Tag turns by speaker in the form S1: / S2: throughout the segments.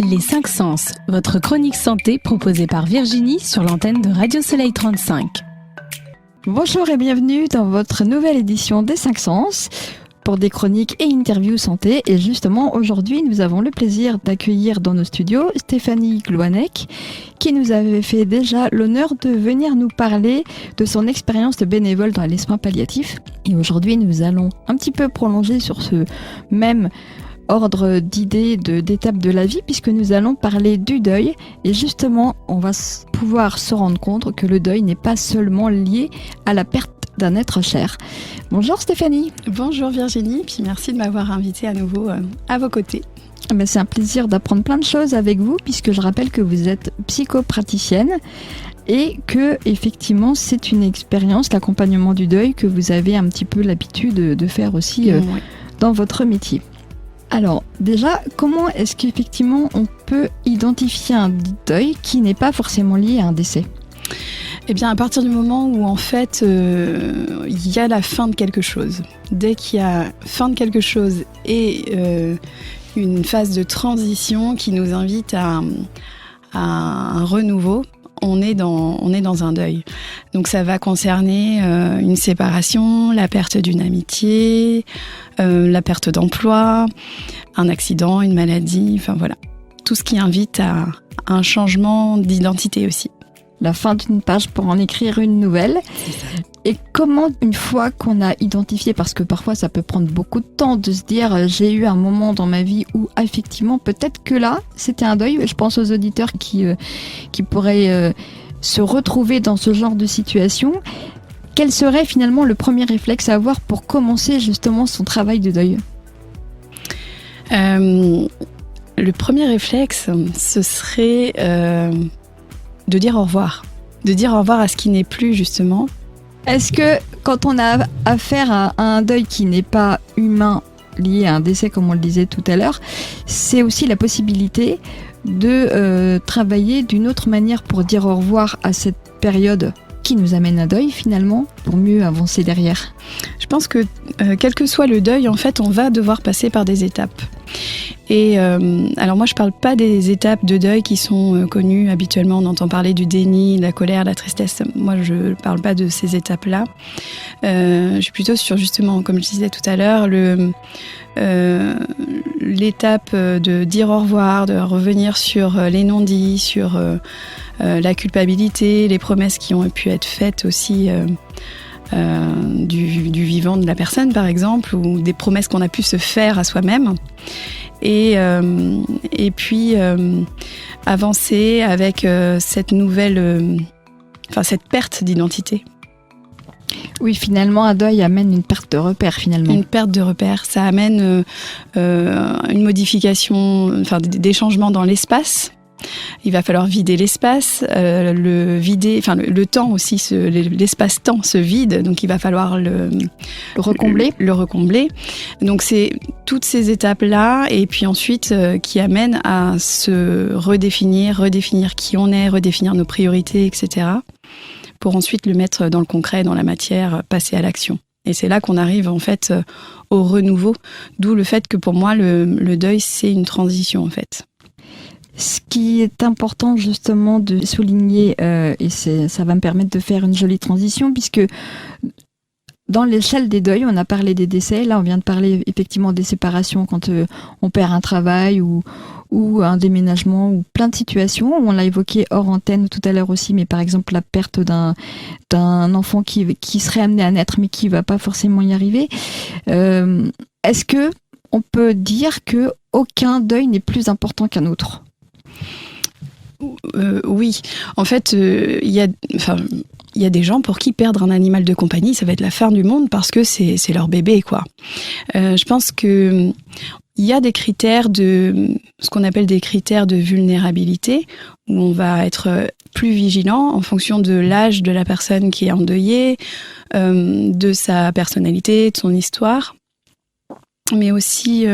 S1: Les 5 Sens, votre chronique santé proposée par Virginie sur l'antenne de Radio Soleil 35.
S2: Bonjour et bienvenue dans votre nouvelle édition des 5 Sens pour des chroniques et interviews santé. Et justement, aujourd'hui, nous avons le plaisir d'accueillir dans nos studios Stéphanie Gloanec, qui nous avait fait déjà l'honneur de venir nous parler de son expérience de bénévole dans les soins palliatifs. Et aujourd'hui, nous allons un petit peu prolonger sur ce même ordre d'idées, d'étapes de la vie, puisque nous allons parler du deuil. Et justement, on va pouvoir se rendre compte que le deuil n'est pas seulement lié à la perte d'un être cher. Bonjour Stéphanie.
S3: Bonjour Virginie, puis merci de m'avoir invitée à nouveau à vos côtés.
S2: C'est un plaisir d'apprendre plein de choses avec vous, puisque je rappelle que vous êtes psychopraticienne et que effectivement c'est une expérience, l'accompagnement du deuil, que vous avez un petit peu l'habitude de faire aussi dans votre métier. Alors déjà, comment est-ce qu'effectivement on peut identifier un deuil qui n'est pas forcément lié à un décès ?
S3: Eh bien, à partir du moment où, en fait, il y a la fin de quelque chose. Dès qu'il y a fin de quelque chose et une phase de transition qui nous invite à un renouveau, on est dans un deuil. Donc, ça va concerner une séparation, la perte d'une amitié, la perte d'emploi, un accident, une maladie, enfin voilà. Tout ce qui invite à un changement d'identité aussi.
S2: La fin d'une page pour en écrire une nouvelle. Et comment, une fois qu'on a identifié, parce que parfois ça peut prendre beaucoup de temps de se dire j'ai eu un moment dans ma vie où effectivement peut-être que là c'était un deuil. Je pense aux auditeurs qui pourraient se retrouver dans ce genre de situation. Quel serait finalement le premier réflexe à avoir pour commencer justement son travail de deuil ?
S3: Le premier réflexe, ce serait de dire au revoir. De dire au revoir à ce qui n'est plus, justement.
S2: Est-ce que quand on a affaire à un deuil qui n'est pas humain, lié à un décès, comme on le disait tout à l'heure, c'est aussi la possibilité de travailler d'une autre manière pour dire au revoir à cette période qui nous amène à deuil, finalement, pour mieux avancer derrière ?
S3: Je pense que, quel que soit le deuil, en fait, on va devoir passer par des étapes. Et alors moi je parle pas des étapes de deuil qui sont connues habituellement, on entend parler du déni, de la colère, de la tristesse. Moi je parle pas de ces étapes-là. Je suis plutôt sur justement, comme je disais tout à l'heure, l'étape de dire au revoir, de revenir sur les non-dits, sur la culpabilité, les promesses qui ont pu être faites aussi du vivant de la personne par exemple, ou des promesses qu'on a pu se faire à soi-même. Et puis avancer avec cette nouvelle, cette perte d'identité.
S2: Oui, finalement, un deuil amène une perte de repère, finalement.
S3: Une perte de repère, ça amène une modification, des changements dans l'espace. Il va falloir vider l'espace, le temps aussi, l'espace-temps se vide, donc il va falloir le recombler. Donc c'est toutes ces étapes-là, et puis ensuite qui amènent à se redéfinir qui on est, redéfinir nos priorités, etc. Pour ensuite le mettre dans le concret, dans la matière, passer à l'action. Et c'est là qu'on arrive en fait au renouveau, d'où le fait que pour moi le deuil c'est une transition en fait.
S2: Ce qui est important justement de souligner, et ça va me permettre de faire une jolie transition, puisque dans l'échelle des deuils, on a parlé des décès, là on vient de parler effectivement des séparations quand on perd un travail ou un déménagement ou plein de situations. On l'a évoqué hors antenne tout à l'heure aussi, mais par exemple la perte d'un enfant qui serait amené à naître mais qui ne va pas forcément y arriver. Est-ce que on peut dire que aucun deuil n'est plus important qu'un autre ?
S3: Oui, en fait, il y a des gens pour qui perdre un animal de compagnie, ça va être la fin du monde parce que c'est leur bébé, quoi. Je pense que il y a des critères ce qu'on appelle des critères de vulnérabilité, où on va être plus vigilant en fonction de l'âge de la personne qui est endeuillée, de sa personnalité, de son histoire. Mais aussi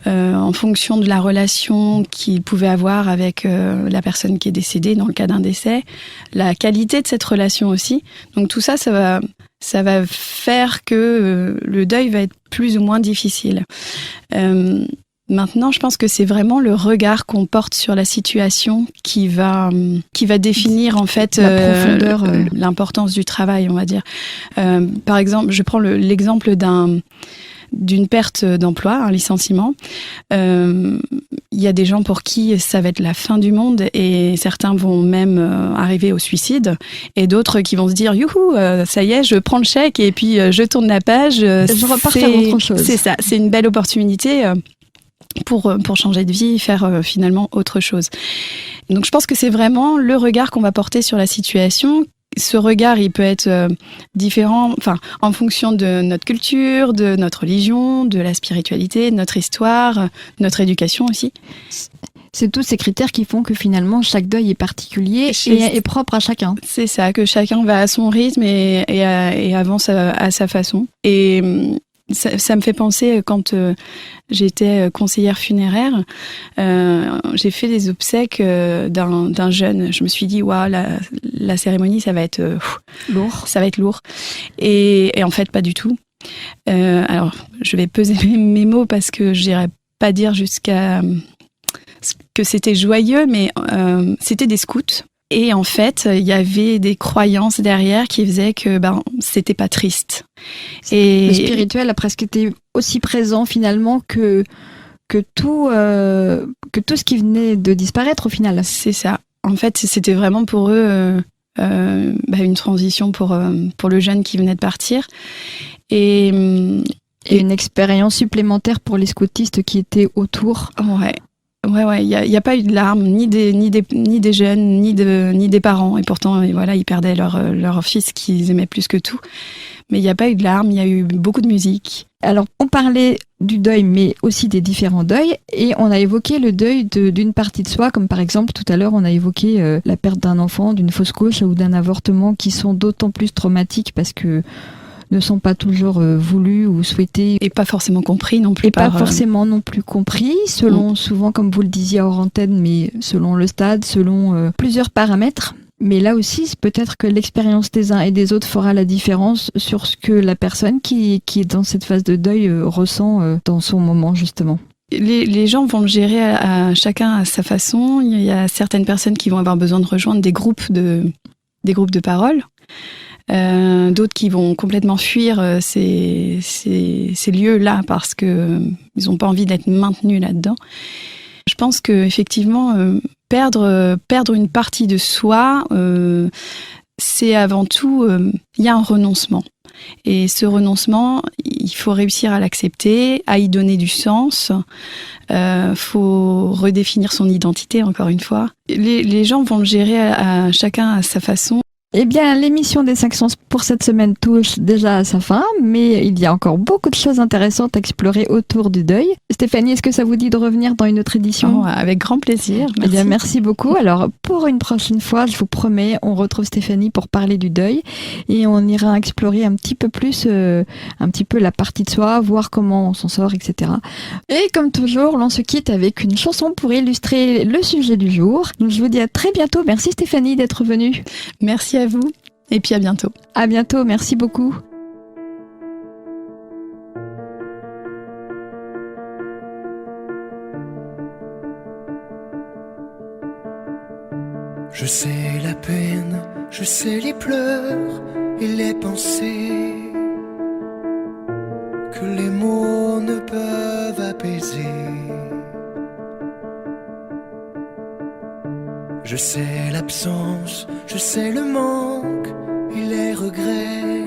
S3: en fonction de la relation qu'il pouvait avoir avec la personne qui est décédée dans le cas d'un décès, la qualité de cette relation aussi. Donc tout ça, ça va faire que le deuil va être plus ou moins difficile. Maintenant, je pense que c'est vraiment le regard qu'on porte sur la situation qui va définir en fait
S2: la profondeur,
S3: l'importance du travail, on va dire. Par exemple, je prends l'exemple d'une perte d'emploi, un licenciement. Il y a des gens pour qui ça va être la fin du monde et certains vont même arriver au suicide et d'autres qui vont se dire youhou, ça y est, je prends le chèque et puis je tourne la page.
S2: Je repars faire autre chose.
S3: C'est ça, c'est une belle opportunité pour changer de vie et faire finalement autre chose. Donc je pense que c'est vraiment le regard qu'on va porter sur la situation. Ce regard, il peut être différent, enfin, en fonction de notre culture, de notre religion, de la spiritualité, de notre histoire, notre éducation aussi.
S2: C'est tous ces critères qui font que finalement chaque deuil est particulier et est propre à chacun.
S3: C'est ça, que chacun va à son rythme et avance à sa façon. Et ça me fait penser quand j'étais conseillère funéraire, j'ai fait des obsèques d'un jeune. Je me suis dit, waouh, la cérémonie, ça va être
S2: Lourd.
S3: Ça va être lourd. Et en fait, pas du tout. Alors, je vais peser mes mots parce que je n'irai pas dire jusqu'à que c'était joyeux, mais c'était des scouts. Et en fait, il y avait des croyances derrière qui faisaient que c'était pas triste. Et
S2: le spirituel a presque été aussi présent finalement que tout ce qui venait de disparaître au final.
S3: C'est ça. En fait, c'était vraiment pour eux une transition pour le jeune qui venait de partir. Et
S2: une expérience supplémentaire pour les scoutistes qui étaient autour.
S3: Ouais. Ouais, il y a pas eu de larmes, ni des jeunes, ni des parents. Et pourtant, voilà, ils perdaient leur fils qu'ils aimaient plus que tout. Mais il n'y a pas eu de larmes, il y a eu beaucoup de musique.
S2: Alors, on parlait du deuil, mais aussi des différents deuils. Et on a évoqué le deuil d'une partie de soi, comme par exemple, tout à l'heure, on a évoqué la perte d'un enfant, d'une fausse couche ou d'un avortement, qui sont d'autant plus traumatiques parce que ne sont pas toujours voulus ou souhaités.
S3: Et pas forcément compris non plus.
S2: Et pas forcément non plus compris, selon souvent, comme vous le disiez hors antenne, mais selon le stade, selon plusieurs paramètres. Mais là aussi, c'est peut-être que l'expérience des uns et des autres fera la différence sur ce que la personne qui est dans cette phase de deuil ressent dans son moment, justement.
S3: Les gens vont le gérer chacun à sa façon. Il y a certaines personnes qui vont avoir besoin de rejoindre des groupes de parole. D'autres qui vont complètement fuir ces lieux-là parce que ils n'ont pas envie d'être maintenus là-dedans. Je pense que effectivement perdre une partie de soi, c'est avant tout il y a un renoncement. Et ce renoncement, il faut réussir à l'accepter, à y donner du sens. Faut redéfinir son identité encore une fois. Les gens vont le gérer chacun à sa façon.
S2: Eh bien, l'émission des 5 sens pour cette semaine touche déjà à sa fin, mais il y a encore beaucoup de choses intéressantes à explorer autour du deuil. Stéphanie, est-ce que ça vous dit de revenir dans une autre édition ?
S3: Avec grand plaisir.
S2: Merci. Eh bien, merci beaucoup. Alors, pour une prochaine fois, je vous promets, on retrouve Stéphanie pour parler du deuil et on ira explorer un petit peu plus, un petit peu la partie de soi, voir comment on s'en sort, etc. Et comme toujours, l'on se quitte avec une chanson pour illustrer le sujet du jour. Donc, je vous dis à très bientôt. Merci Stéphanie d'être venue.
S3: Merci à vous et puis à bientôt.
S2: À bientôt, merci beaucoup.
S4: Je sais la peine, je sais les pleurs et les pensées que les mots ne peuvent apaiser. Je sais l'absence, je sais le manque et les regrets,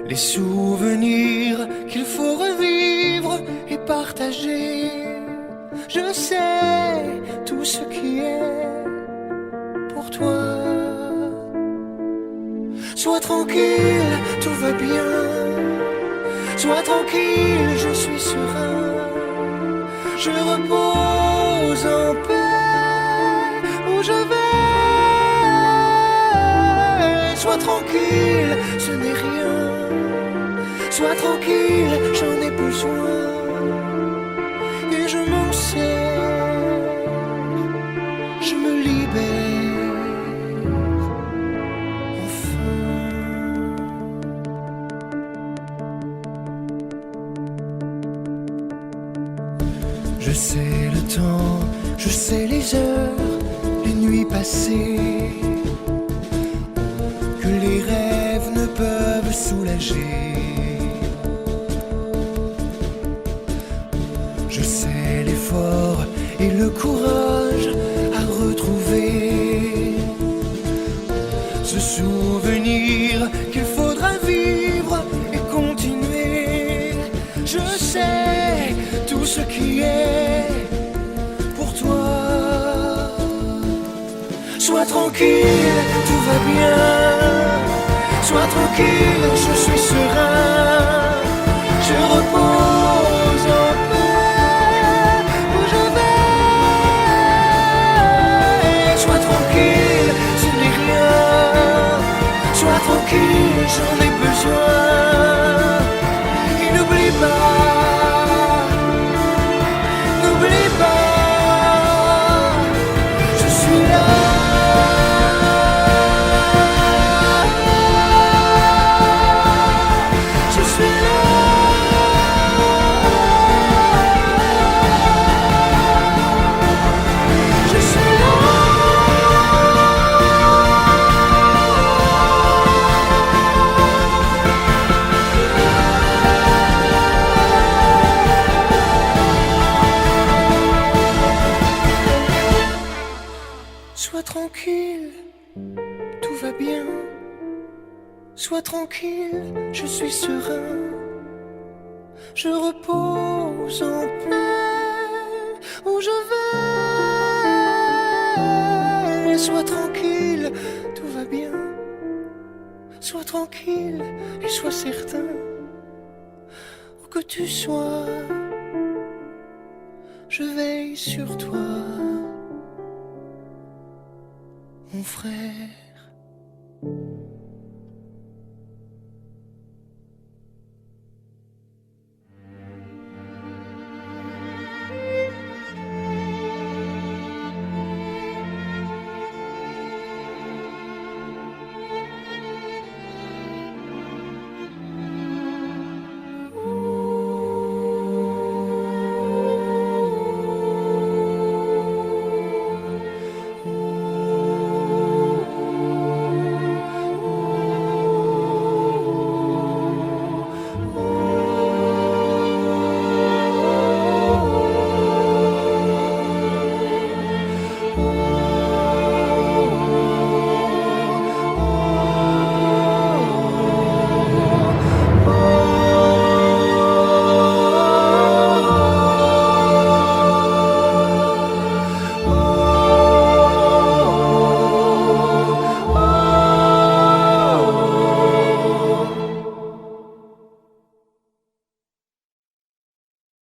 S4: les souvenirs qu'il faut revivre et partager. Je sais tout ce qui est pour toi. Sois tranquille, tout va bien. Sois tranquille, je suis serein. Je repose en paix où je vais. Sois tranquille, ce n'est rien. Sois tranquille, j'en ai besoin. Et je m'en sers, je me libère enfin. Je sais le temps, je sais les heures, les nuits passées, que les rêves ne peuvent soulager. Je sais l'effort et le courage à retrouver, ce souvenir qu'il faudra vivre et continuer. Je sais tout ce qui est pour toi. Sois tranquille, tout va bien. Sois tranquille, je suis serein. Je repose en paix où je vais. Sois tranquille, ce n'est rien. Sois tranquille, j'en ai besoin. Et n'oublie pas, n'oublie pas, je suis là. Je suis là. Je suis là. Sois tranquille, tout va bien. Sois tranquille, je suis serein. Je repose en paix où je vais. Sois tranquille, tout va bien. Sois tranquille et sois certain. Où que tu sois, je veille sur toi, mon frère.